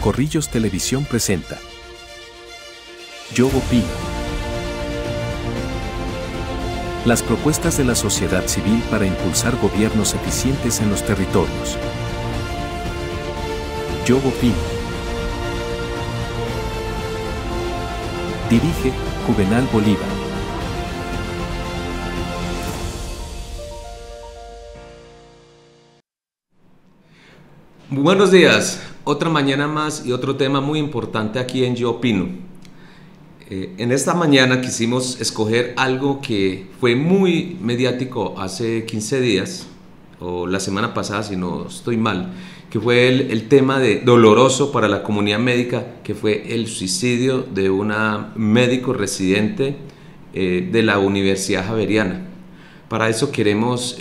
Corrillos Televisión presenta Yo Opino. Las propuestas de la sociedad civil para impulsar gobiernos eficientes en los territorios. Yo Opino. Dirige Juvenal Bolívar. Buenos días, otra mañana más y otro tema muy importante aquí en Yo Opino. En esta mañana quisimos escoger algo que fue muy mediático hace 15 días, o la semana pasada si no estoy mal, que fue el tema doloroso para la comunidad médica, que fue el suicidio de una médico residente de la Universidad Javeriana. Para eso queremos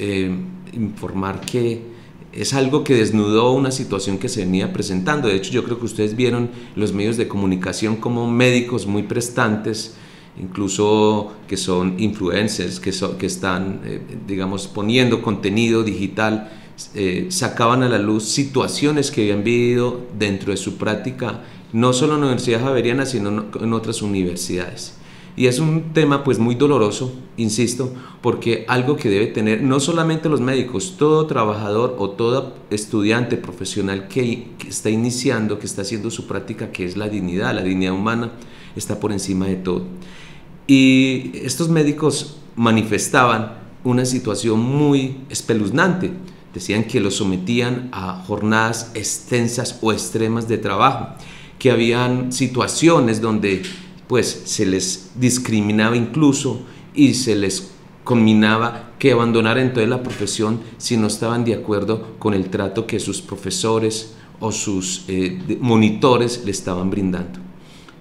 informar que es algo que desnudó una situación que se venía presentando. De hecho, yo creo que ustedes vieron los medios de comunicación como médicos muy prestantes, incluso que son influencers, que están, digamos, poniendo contenido digital, sacaban a la luz situaciones que habían vivido dentro de su práctica, no solo en la Universidad Javeriana, sino en otras universidades. Y es un tema pues muy doloroso, insisto, porque algo que debe tener no solamente los médicos, todo trabajador o todo estudiante profesional que está iniciando, que está haciendo su práctica, que es la dignidad humana, está por encima de todo. Y estos médicos manifestaban una situación muy espeluznante. Decían que los sometían a jornadas extensas o extremas de trabajo, que habían situaciones donde pues se les discriminaba incluso y se les conminaba que abandonaran entonces la profesión si no estaban de acuerdo con el trato que sus profesores o sus monitores le estaban brindando.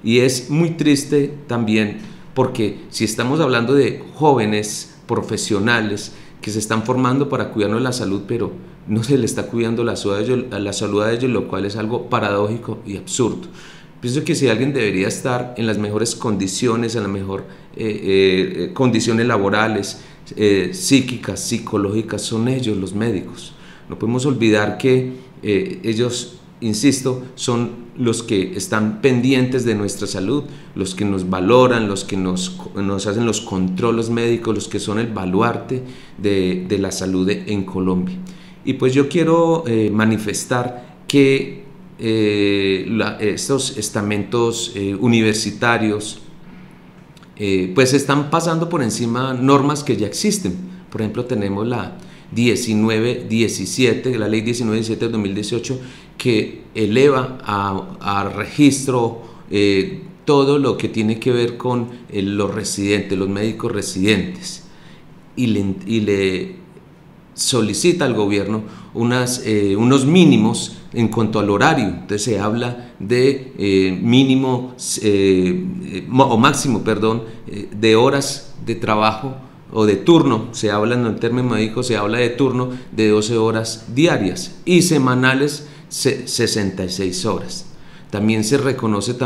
Y es muy triste también porque si estamos hablando de jóvenes profesionales que se están formando para cuidarnos la salud, pero no se le está cuidando la salud a ellos, lo cual es algo paradójico y absurdo. Pienso que si alguien debería estar en las mejores condiciones, en las mejores condiciones laborales, psíquicas, psicológicas, son ellos, los médicos. No podemos olvidar que ellos, insisto, son los que están pendientes de nuestra salud, los que nos valoran, los que nos hacen los controles médicos, los que son el baluarte de la salud en Colombia. Y pues yo quiero manifestar que estos estamentos universitarios pues están pasando por encima normas que ya existen. Por ejemplo, tenemos la 1917, la ley 1917 del 2018, que eleva a registro todo lo que tiene que ver con los residentes, los médicos residentes, y le solicita al gobierno unos mínimos en cuanto al horario. Entonces se habla de mínimo o máximo, perdón, de horas de trabajo o de turno. Se habla en el término médico, se habla de turno de 12 horas diarias y semanales 66 horas. También se reconoce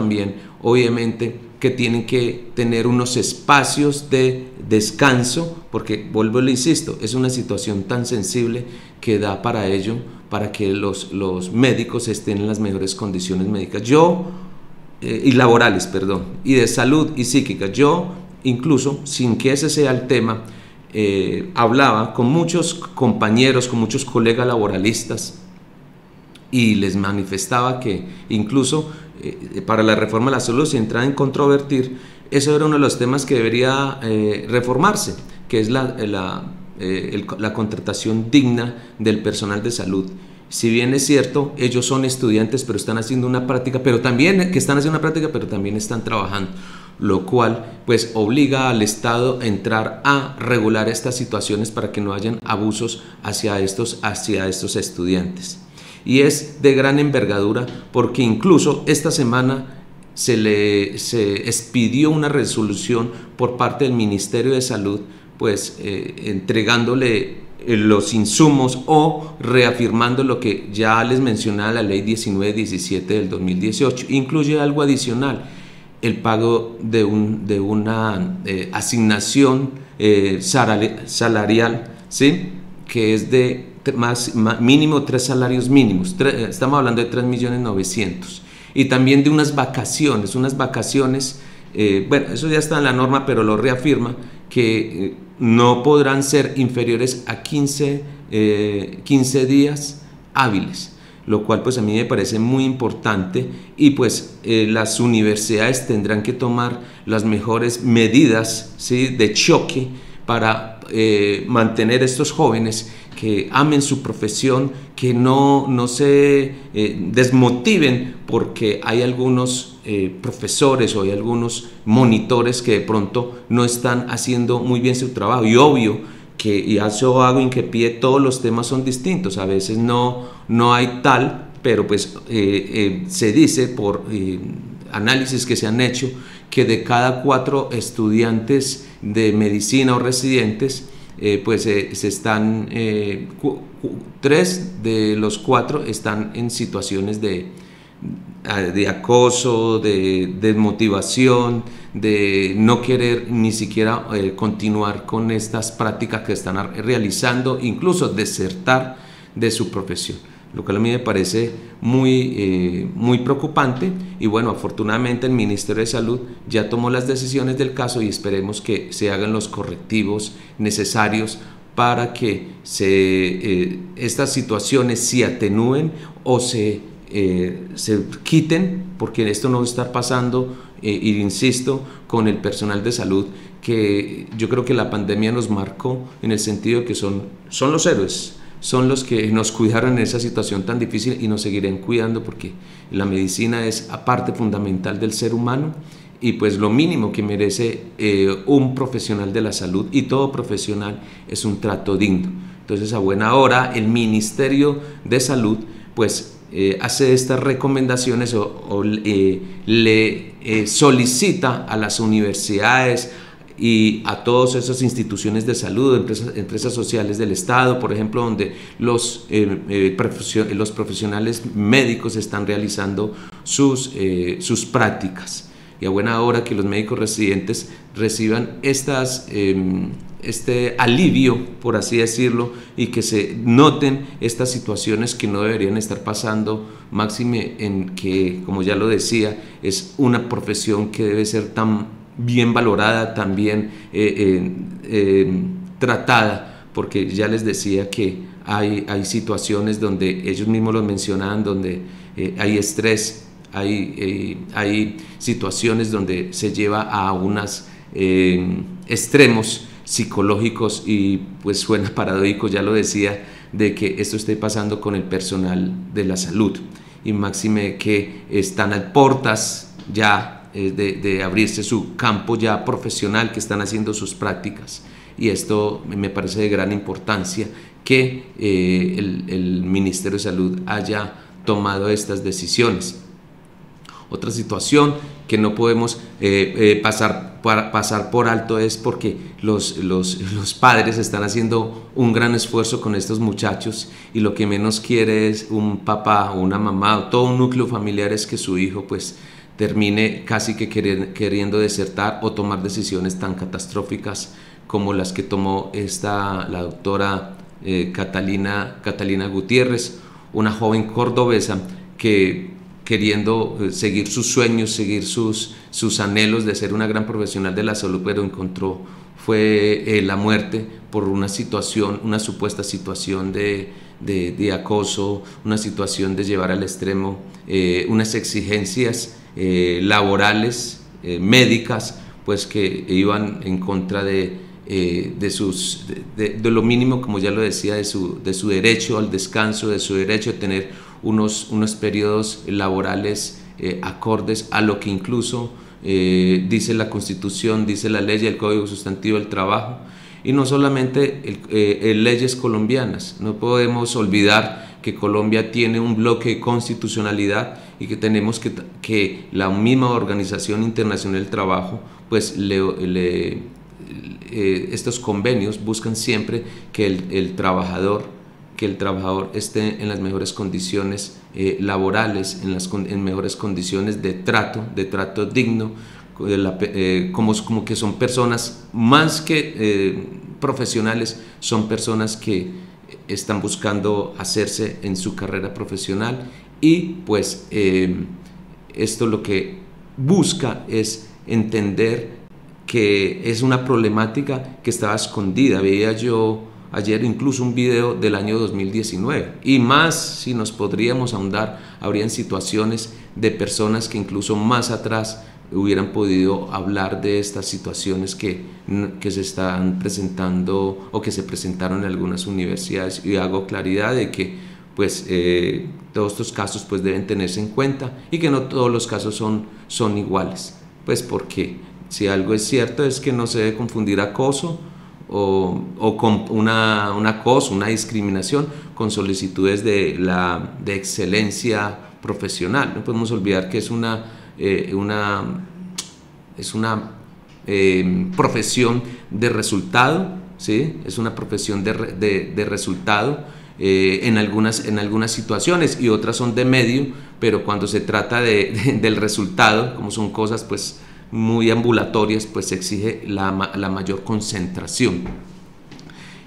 obviamente, que tienen que tener unos espacios de descanso, porque, vuelvo y le insisto, es una situación tan sensible que da para ello, para que los médicos estén en las mejores condiciones médicas y laborales, perdón, y de salud y psíquica. Yo, incluso, sin que ese sea el tema, hablaba con muchos compañeros, con muchos colegas laboralistas, y les manifestaba que incluso para la reforma de la salud, si entraba en controvertir, eso era uno de los temas que debería reformarse, que es la contratación digna del personal de salud. Si bien es cierto, ellos son estudiantes, pero están haciendo una práctica, pero también están trabajando, lo cual pues obliga al Estado a entrar a regular estas situaciones para que no hayan abusos hacia estos estudiantes. Y es de gran envergadura porque incluso esta semana se expidió una resolución por parte del Ministerio de Salud, pues entregándole los insumos o reafirmando lo que ya les mencionaba la ley 1917 del 2018. Incluye algo adicional, el pago de una asignación salarial, ¿sí?, que es de mínimo 3 salarios mínimos, estamos hablando de 3.900.000, y también de unas vacaciones, bueno, eso ya está en la norma, pero lo reafirma, que no podrán ser inferiores a 15 días hábiles, lo cual pues a mí me parece muy importante, y pues las universidades tendrán que tomar las mejores medidas, ¿sí?, de choque para mantener estos jóvenes que amen su profesión, que no se desmotiven porque hay algunos profesores o hay algunos monitores que de pronto no están haciendo muy bien su trabajo. Y obvio que, y a eso hago hincapié, todos los temas son distintos, a veces no hay tal, pero pues se dice por análisis que se han hecho que de cada 4 estudiantes de medicina o residentes, pues se están 3 de los 4 están en situaciones de acoso, de desmotivación, de no querer ni siquiera continuar con estas prácticas que están realizando, incluso desertar de su profesión, lo cual a mí me parece muy preocupante. Y bueno, afortunadamente el Ministerio de Salud ya tomó las decisiones del caso, y esperemos que se hagan los correctivos necesarios para que estas situaciones se atenúen o se quiten, porque esto no va a estar pasando, y insisto, con el personal de salud, que yo creo que la pandemia nos marcó en el sentido de que son los héroes, son los que nos cuidaron en esa situación tan difícil y nos seguirán cuidando, porque la medicina es parte fundamental del ser humano, y pues lo mínimo que merece un profesional de la salud, y todo profesional, es un trato digno. Entonces, a buena hora el Ministerio de Salud pues hace estas recomendaciones o le solicita a las universidades y a todas esas instituciones de salud, empresas sociales del Estado, por ejemplo, donde los profesionales médicos están realizando sus prácticas. Y a buena hora que los médicos residentes reciban este alivio, por así decirlo, y que se noten estas situaciones que no deberían estar pasando, máxime en que, como ya lo decía, es una profesión que debe ser tan bien valorada, tan bien tratada, porque ya les decía que hay situaciones donde ellos mismos los mencionan, donde hay estrés, hay situaciones donde se lleva a unos extremos psicológicos, y pues suena paradójico, ya lo decía, de que esto esté pasando con el personal de la salud, y máxime que están a portas ya de abrirse su campo ya profesional, que están haciendo sus prácticas, y esto me parece de gran importancia que el Ministerio de Salud haya tomado estas decisiones. Otra situación que no podemos pasar por alto es porque los padres están haciendo un gran esfuerzo con estos muchachos, y lo que menos quiere es un papá o una mamá o todo un núcleo familiar es que su hijo pues termine casi que queriendo desertar o tomar decisiones tan catastróficas como las que tomó la doctora Catalina Gutiérrez, una joven cordobesa que, queriendo seguir sus sueños, seguir sus anhelos de ser una gran profesional de la salud, pero encontró la muerte por una supuesta situación de acoso, una situación de llevar al extremo unas exigencias laborales, médicas, pues que iban en contra de lo mínimo, como ya lo decía, de su derecho al descanso, de su derecho a tener unos periodos laborales acordes a lo que incluso dice la Constitución, dice la ley y el Código Sustantivo del Trabajo. Y no solamente leyes colombianas, no podemos olvidar que Colombia tiene un bloque de constitucionalidad, y que tenemos que la misma Organización Internacional del Trabajo pues estos convenios buscan siempre que el trabajador esté en las mejores condiciones laborales, en mejores condiciones de trato digno, como que son personas más que profesionales, son personas que están buscando hacerse en su carrera profesional, y pues esto lo que busca es entender que es una problemática que estaba escondida. Veía yo ayer incluso un video del año 2019 y más, si nos podríamos ahondar, habrían situaciones de personas que incluso más atrás hubieran podido hablar de estas situaciones que se están presentando o que se presentaron en algunas universidades, y hago claridad de que pues todos estos casos pues deben tenerse en cuenta y que no todos los casos son iguales, pues porque si algo es cierto es que no se debe confundir acoso o con un acoso, una discriminación con solicitudes de excelencia profesional. No podemos olvidar que es una profesión de resultado, ¿sí? Es una profesión de resultado en algunas situaciones, y otras son de medio, pero cuando se trata del resultado, como son cosas pues muy ambulatorias, pues se exige la mayor concentración.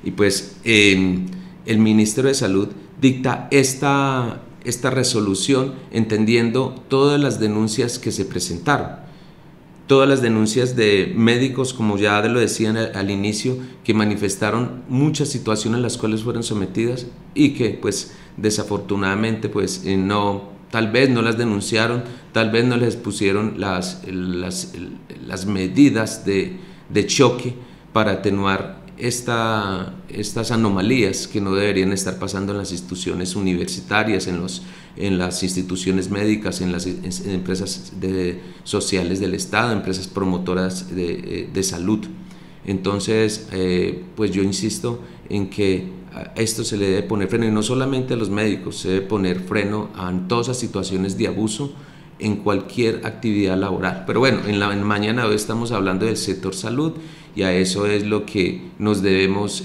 Y pues el Ministerio de Salud dicta esta resolución entendiendo todas las denuncias que se presentaron, todas las denuncias de médicos, como ya lo decían al inicio, que manifestaron muchas situaciones a las cuales fueron sometidas y que pues desafortunadamente pues tal vez no las denunciaron, tal vez no les pusieron las medidas de choque para atenuar estas anomalías que no deberían estar pasando en las instituciones universitarias, en las instituciones médicas, en las empresas sociales del Estado, empresas promotoras de salud. Entonces, pues yo insisto en que a esto se le debe poner freno, y no solamente a los médicos, se debe poner freno a todas esas situaciones de abuso en cualquier actividad laboral. Pero bueno, en la mañana de hoy estamos hablando del sector salud, y a eso es lo que nos debemos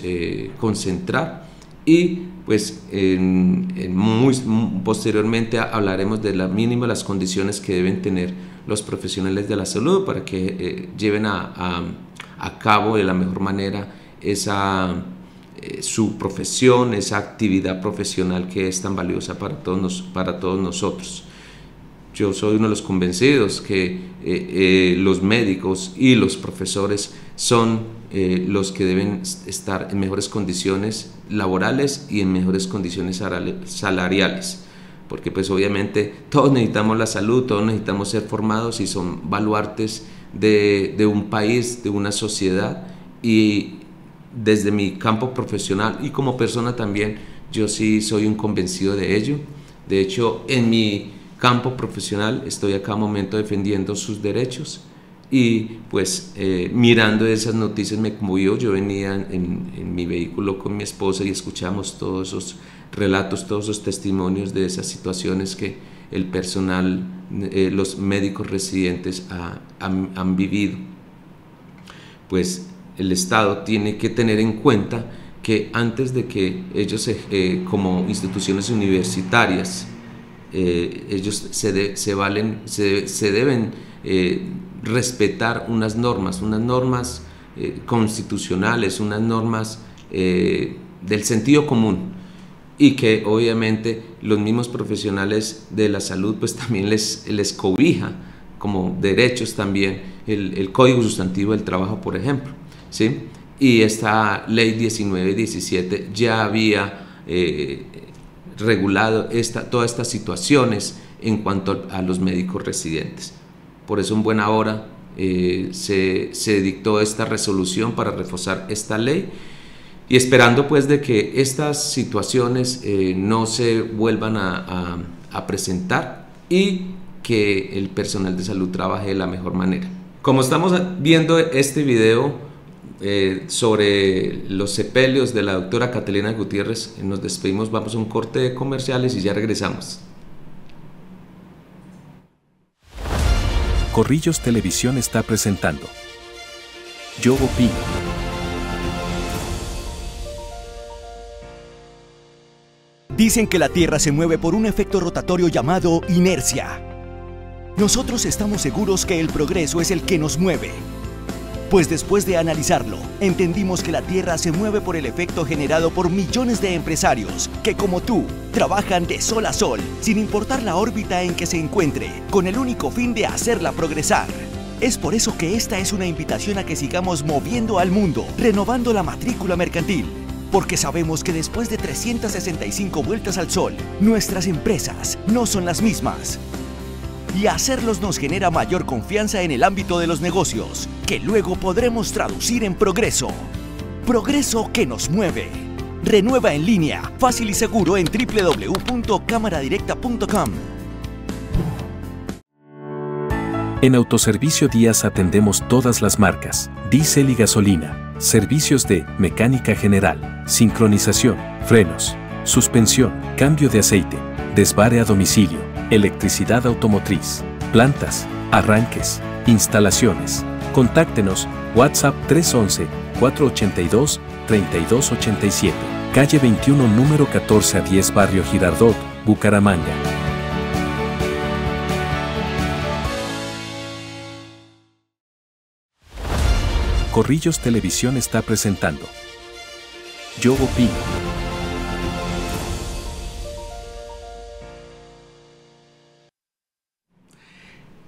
concentrar, y pues posteriormente hablaremos de la mínima las condiciones que deben tener los profesionales de la salud para que lleven a cabo de la mejor manera su profesión, esa actividad profesional que es tan valiosa para todos nosotros. Yo soy uno de los convencidos que los médicos y los profesores son los que deben estar en mejores condiciones laborales y en mejores condiciones salariales, porque pues obviamente todos necesitamos la salud, todos necesitamos ser formados, y son baluartes de un país, de una sociedad. Y desde mi campo profesional y como persona también, yo sí soy un convencido de ello. De hecho, en mi campo profesional estoy a cada momento defendiendo sus derechos, y pues mirando esas noticias me conmovió. Yo venía en mi vehículo con mi esposa y escuchamos todos esos relatos, todos esos testimonios de esas situaciones que el personal, los médicos residentes han vivido. Pues el Estado tiene que tener en cuenta que antes de que ellos como instituciones universitarias ellos se deben respetar unas normas constitucionales, unas normas del sentido común, y que obviamente los mismos profesionales de la salud pues también les cobija como derechos también el Código Sustantivo del Trabajo, por ejemplo, ¿sí? Y esta ley 1917 ya había regulado todas estas situaciones en cuanto a los médicos residentes. Por eso en buena hora se dictó esta resolución para reforzar esta ley, y esperando pues de que estas situaciones no se vuelvan a presentar, y que el personal de salud trabaje de la mejor manera. Como estamos viendo este video sobre los sepelios de la doctora Catalina Gutiérrez, nos despedimos, vamos a un corte de comerciales y ya regresamos. Corrillos Televisión está presentando Yo Opino. Dicen que la Tierra se mueve por un efecto rotatorio llamado inercia. Nosotros estamos seguros que el progreso es el que nos mueve. Pues después de analizarlo, entendimos que la Tierra se mueve por el efecto generado por millones de empresarios que, como tú, trabajan de sol a sol, sin importar la órbita en que se encuentre, con el único fin de hacerla progresar. Es por eso que esta es una invitación a que sigamos moviendo al mundo, renovando la matrícula mercantil. Porque sabemos que después de 365 vueltas al sol, nuestras empresas no son las mismas. Y hacerlos nos genera mayor confianza en el ámbito de los negocios, que luego podremos traducir en progreso. Progreso que nos mueve. Renueva en línea, fácil y seguro en www.cámaradirecta.com. En Autoservicio Díaz atendemos todas las marcas, diésel y gasolina, servicios de mecánica general, sincronización, frenos, suspensión, cambio de aceite, desvare a domicilio, electricidad automotriz, plantas, arranques, instalaciones. Contáctenos, WhatsApp 311-482-3287, calle 21, número 14 a 10, Barrio Girardot, Bucaramanga. Corrillos Televisión está presentando Yo Opino.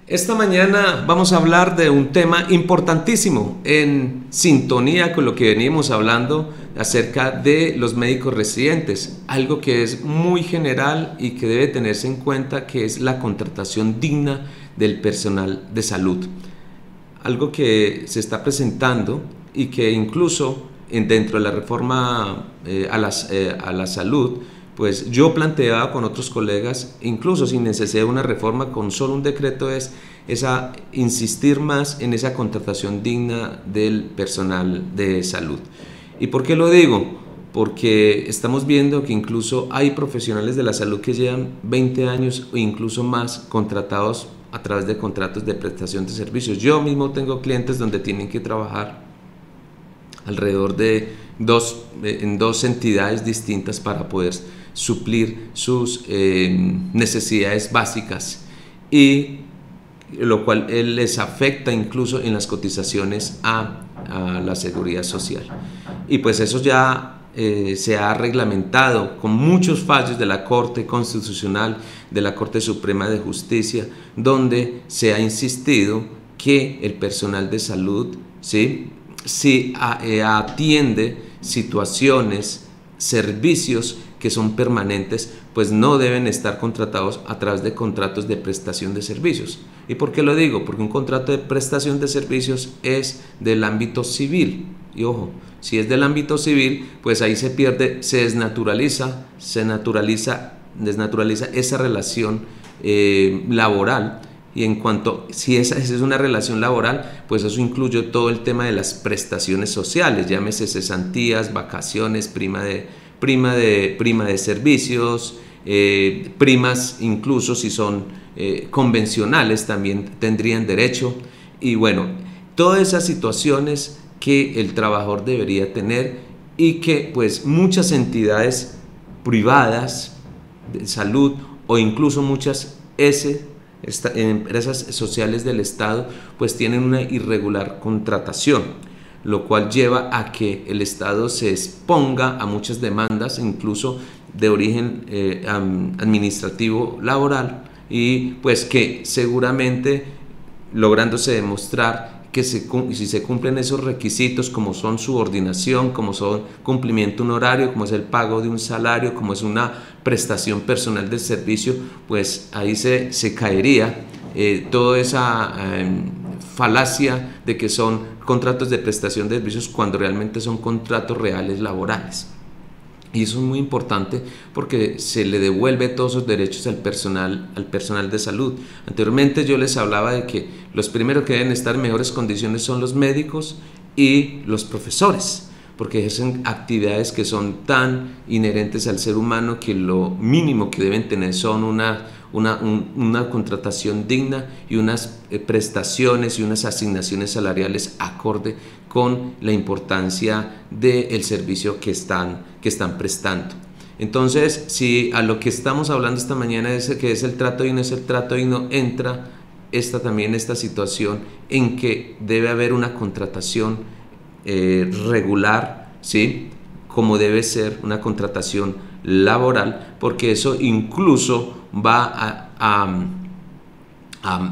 Esta mañana vamos a hablar de un tema importantísimo en sintonía con lo que venimos hablando acerca de los médicos residentes, algo que es muy general y que debe tenerse en cuenta, que es la contratación digna del personal de salud. Algo que se está presentando y que incluso dentro de la reforma a la salud, pues yo planteaba con otros colegas, incluso sin necesidad de una reforma, con solo un decreto, es insistir más en esa contratación digna del personal de salud. ¿Y por qué lo digo? Porque estamos viendo que incluso hay profesionales de la salud que llevan 20 años o incluso más contratados a través de contratos de prestación de servicios. Yo mismo tengo clientes donde tienen que trabajar alrededor de en dos entidades distintas para poder suplir sus necesidades básicas, y lo cual les afecta incluso en las cotizaciones a la seguridad social. Y pues eso ya se ha reglamentado con muchos fallos de la Corte Constitucional, de la Corte Suprema de Justicia, donde se ha insistido que el personal de salud si atiende situaciones, servicios que son permanentes, pues no deben estar contratados a través de contratos de prestación de servicios. ¿Y por qué lo digo? Porque un contrato de prestación de servicios es del ámbito civil. Y ojo, si es del ámbito civil, pues ahí se pierde, se desnaturaliza esa relación laboral. Y en cuanto, si esa es una relación laboral, pues eso incluye todo el tema de las prestaciones sociales, llámese cesantías, vacaciones, prima de servicios, primas incluso si son convencionales también tendrían derecho. Y bueno, todas esas situaciones que el trabajador debería tener y que pues muchas entidades privadas de salud o incluso muchas empresas sociales del Estado pues tienen una irregular contratación, lo cual lleva a que el Estado se exponga a muchas demandas, incluso de origen administrativo laboral, y pues que seguramente lográndose demostrar que si se cumplen esos requisitos, como son subordinación, como son cumplimiento de un horario, como es el pago de un salario, como es una prestación personal del servicio, pues ahí se caería toda esa falacia de que son contratos de prestación de servicios cuando realmente son contratos reales laborales. Y eso es muy importante porque se le devuelve todos esos derechos al personal de salud. Anteriormente yo les hablaba de que los primeros que deben estar en mejores condiciones son los médicos y los profesores, porque ejercen actividades que son tan inherentes al ser humano que lo mínimo que deben tener son una contratación digna y unas prestaciones y unas asignaciones salariales acorde con la importancia del servicio que están prestando. Entonces, si a lo que estamos hablando esta mañana es que es el trato digno, entra esta situación en que debe haber una contratación regular, ¿sí? Como debe ser una contratación laboral, porque eso incluso va a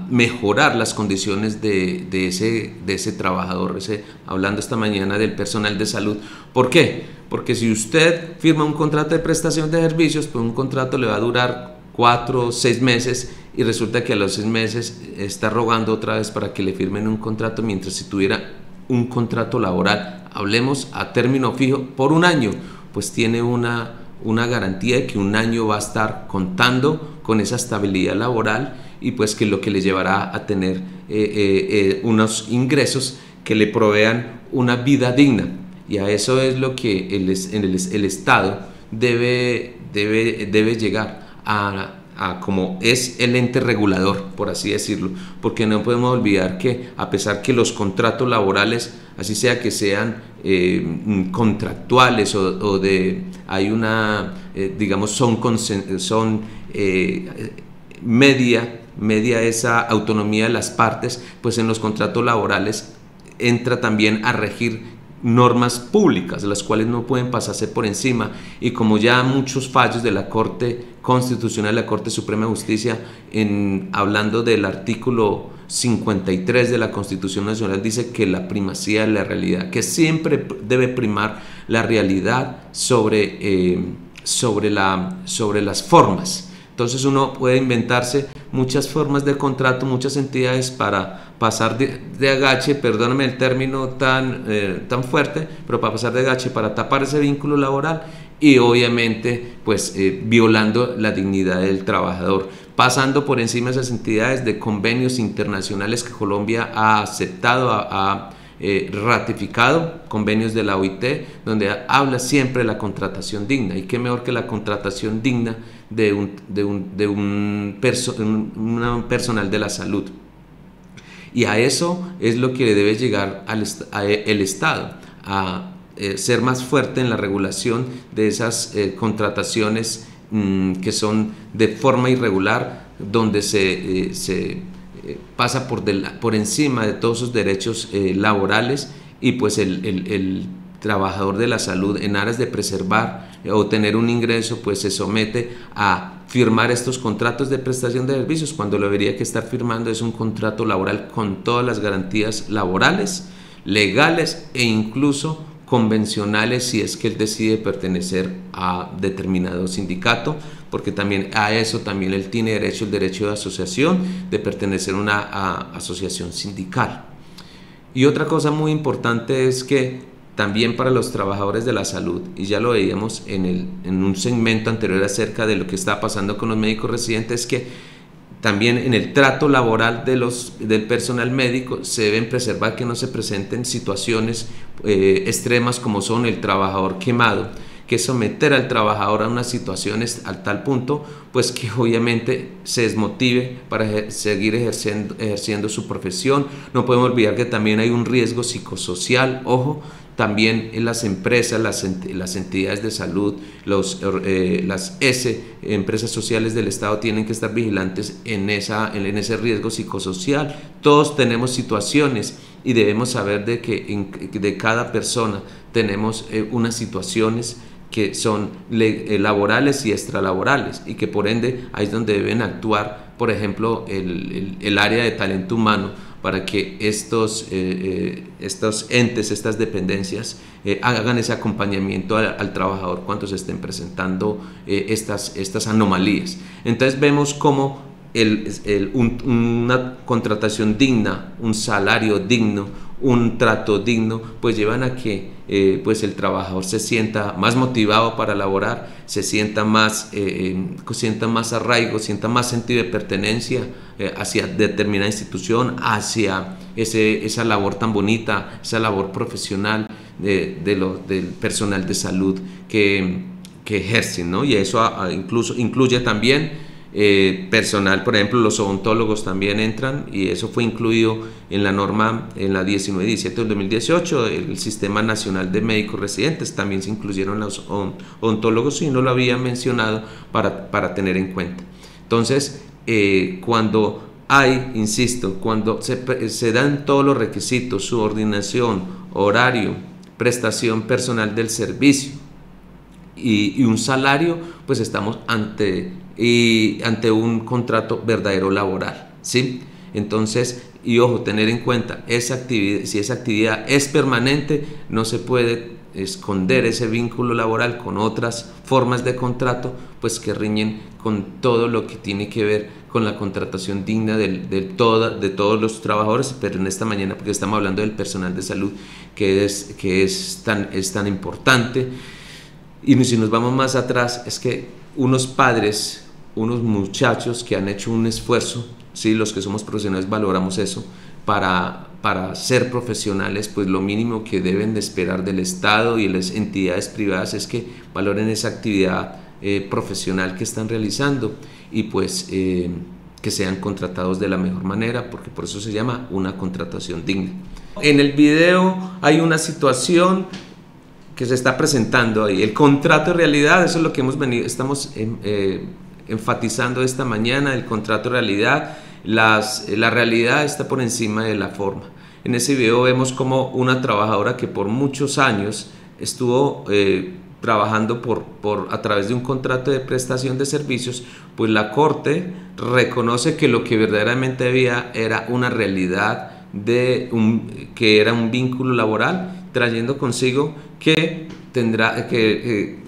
mejorar las condiciones de ese trabajador, hablando esta mañana del personal de salud. ¿Por qué? Porque si usted firma un contrato de prestación de servicios, pues un contrato le va a durar 4 o 6 meses y resulta que a los 6 meses está rogando otra vez para que le firmen un contrato, mientras si tuviera un contrato laboral, hablemos a término fijo, por un año, pues tiene una garantía de que un año va a estar contando con esa estabilidad laboral, y pues que lo que le llevará a tener unos ingresos que le provean una vida digna. Y a eso es lo que el Estado debe llegar a como es el ente regulador, por así decirlo, porque no podemos olvidar que a pesar que los contratos laborales, así sea que sean contractuales o hay una, digamos, son media esa autonomía de las partes, pues en los contratos laborales entra también a regir normas públicas, las cuales no pueden pasarse por encima, y como ya muchos fallos de la Corte Constitucional, la Corte Suprema de Justicia, hablando del artículo 53 de la Constitución Nacional, dice que la primacía de la realidad, que siempre debe primar la realidad sobre las formas. Entonces uno puede inventarse muchas formas de contrato, muchas entidades para pasar de agache, perdóname el término tan fuerte, pero para pasar de agache, para tapar ese vínculo laboral, y obviamente pues violando la dignidad del trabajador, pasando por encima de esas entidades de convenios internacionales que Colombia ha aceptado, ha ratificado, convenios de la OIT, donde habla siempre de la contratación digna. Y qué mejor que la contratación digna de un personal de la salud. Y a eso es lo que debe llegar el Estado, a ser más fuerte en la regulación de esas contrataciones que son de forma irregular, donde se pasa por encima de todos sus derechos laborales, y pues el trabajador de la salud, en aras de preservar o tener un ingreso, pues se somete a firmar estos contratos de prestación de servicios, cuando lo debería que estar firmando es un contrato laboral con todas las garantías laborales, legales e incluso convencionales, si es que él decide pertenecer a determinado sindicato, porque también a eso también él tiene derecho, el derecho de asociación, de pertenecer a una asociación sindical. Y otra cosa muy importante es que también para los trabajadores de la salud, y ya lo veíamos en un segmento anterior acerca de lo que está pasando con los médicos residentes, que también en el trato laboral del personal médico se deben preservar que no se presenten situaciones extremas como son el trabajador quemado, que someter al trabajador a unas situaciones a tal punto pues que obviamente se desmotive para seguir ejerciendo su profesión. No podemos olvidar que también hay un riesgo psicosocial, ojo. También en las empresas, las entidades de salud, las empresas sociales del Estado tienen que estar vigilantes en ese riesgo psicosocial. Todos tenemos situaciones y debemos saber de que de cada persona tenemos unas situaciones que son laborales y extralaborales, y que por ende ahí es donde deben actuar, por ejemplo, el área de talento humano, para que estos entes, estas dependencias hagan ese acompañamiento al trabajador cuando se estén presentando estas anomalías. Entonces vemos cómo una contratación digna, un salario digno, un trato digno, pues llevan a que pues el trabajador se sienta más motivado para laborar, se sienta más arraigo, sienta más sentido de pertenencia hacia determinada institución, hacia esa labor tan bonita, esa labor profesional del personal de salud que ejercen, ¿no? Y eso incluso incluye también personal, por ejemplo, los odontólogos también entran, y eso fue incluido en la norma, en la 1917 del 2018, el Sistema Nacional de Médicos Residentes, también se incluyeron los odontólogos, y no lo había mencionado para tener en cuenta. Entonces, cuando hay, insisto, cuando se dan todos los requisitos, subordinación, horario, prestación personal del servicio y un salario, pues estamos ante un contrato verdadero laboral, ¿sí? Entonces, y ojo, tener en cuenta, si esa actividad es permanente, no se puede esconder ese vínculo laboral con otras formas de contrato, pues que riñen con todo lo que tiene que ver con la contratación digna de todos los trabajadores, pero en esta mañana, porque estamos hablando del personal de salud, que es tan importante. Y si nos vamos más atrás, es que unos padres, unos muchachos que han hecho un esfuerzo, ¿sí? Los que somos profesionales valoramos eso, para ser profesionales, pues lo mínimo que deben de esperar del Estado y de las entidades privadas es que valoren esa actividad profesional que están realizando y pues que sean contratados de la mejor manera, porque por eso se llama una contratación digna. En el video hay una situación que se está presentando ahí, el contrato de realidad, eso es lo que estamos enfatizando esta mañana, el contrato de realidad. La realidad está por encima de la forma. En ese video vemos como una trabajadora que por muchos años estuvo trabajando a través de un contrato de prestación de servicios, pues la Corte reconoce que lo que verdaderamente había era una realidad que era un vínculo laboral, trayendo consigo que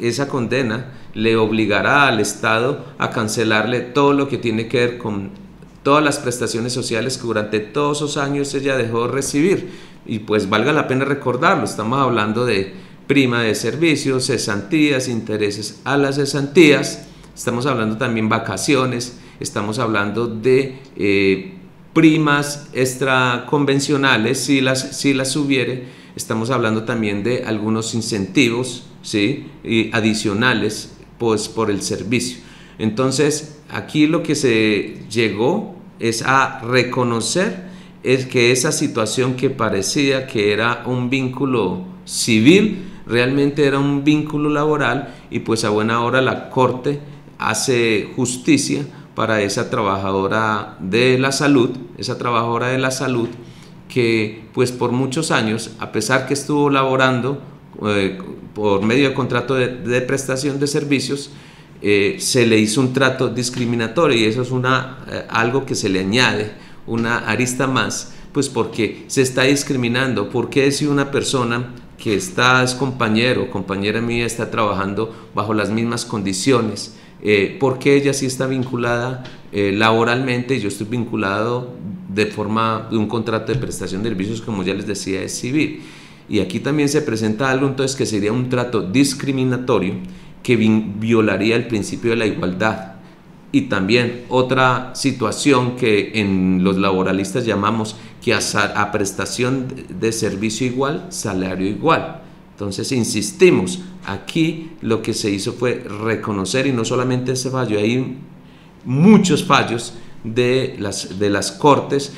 esa condena le obligará al Estado a cancelarle todo lo que tiene que ver con todas las prestaciones sociales que durante todos esos años ella dejó de recibir. Y pues valga la pena recordarlo, estamos hablando de prima de servicios, cesantías, intereses a las cesantías, estamos hablando también vacaciones, estamos hablando de primas extraconvencionales, si las hubiere, estamos hablando también de algunos incentivos, ¿sí? Y adicionales pues, por el servicio. Entonces, aquí lo que se llegó es a reconocer que esa situación que parecía que era un vínculo civil, realmente era un vínculo laboral y pues a buena hora la Corte hace justicia para esa trabajadora de la salud, que pues por muchos años, a pesar que estuvo laborando por medio de contrato de prestación de servicios, se le hizo un trato discriminatorio y eso es algo que se le añade, una arista más, pues porque se está discriminando. Porque si una persona que es compañero o compañera mía está trabajando bajo las mismas condiciones, porque ella sí está vinculada laboralmente y yo estoy vinculado de un contrato de prestación de servicios, como ya les decía, es civil? Y aquí también se presenta algo entonces que sería un trato discriminatorio que violaría el principio de la igualdad. Y también otra situación que en los laboralistas llamamos que a prestación de servicio igual, salario igual. Entonces insistimos, aquí lo que se hizo fue reconocer, y no solamente ese fallo, hay muchos fallos de las Cortes,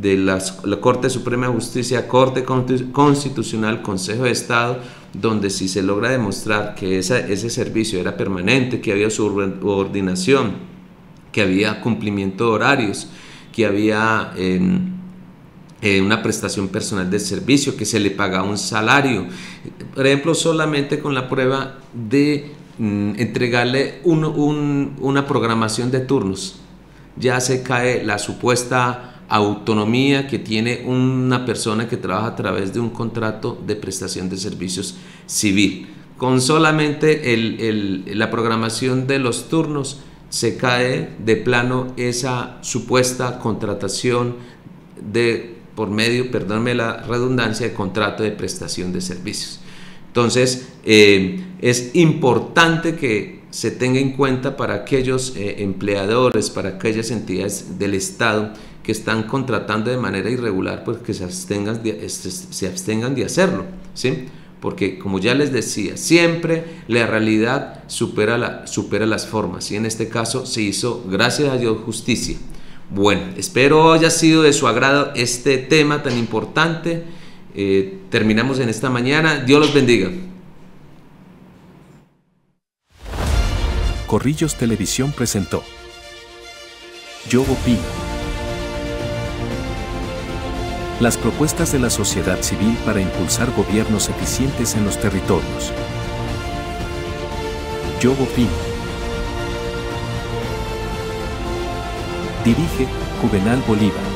la Corte Suprema de Justicia, Corte Constitucional, Consejo de Estado, donde si se logra demostrar que ese servicio era permanente, que había subordinación, que había cumplimiento de horarios, que había una prestación personal de servicio, que se le pagaba un salario, por ejemplo, solamente con la prueba de entregarle una programación de turnos, ya se cae la supuesta autonomía que tiene una persona que trabaja a través de un contrato de prestación de servicios civil. Con solamente la programación de los turnos se cae de plano esa supuesta contratación por medio, perdónenme la redundancia, de contrato de prestación de servicios. Entonces, es importante que se tenga en cuenta para aquellos empleadores, para aquellas entidades del Estado que están contratando de manera irregular, pues que se abstengan de hacerlo, ¿sí? Porque, como ya les decía, siempre la realidad supera las formas, y en este caso se hizo, gracias a Dios, justicia. Bueno, espero haya sido de su agrado este tema tan importante. Terminamos en esta mañana. Dios los bendiga. Corrillos Televisión presentó Yo Opino. Las propuestas de la sociedad civil para impulsar gobiernos eficientes en los territorios. Yo opino. Dirige Juvenal Bolívar.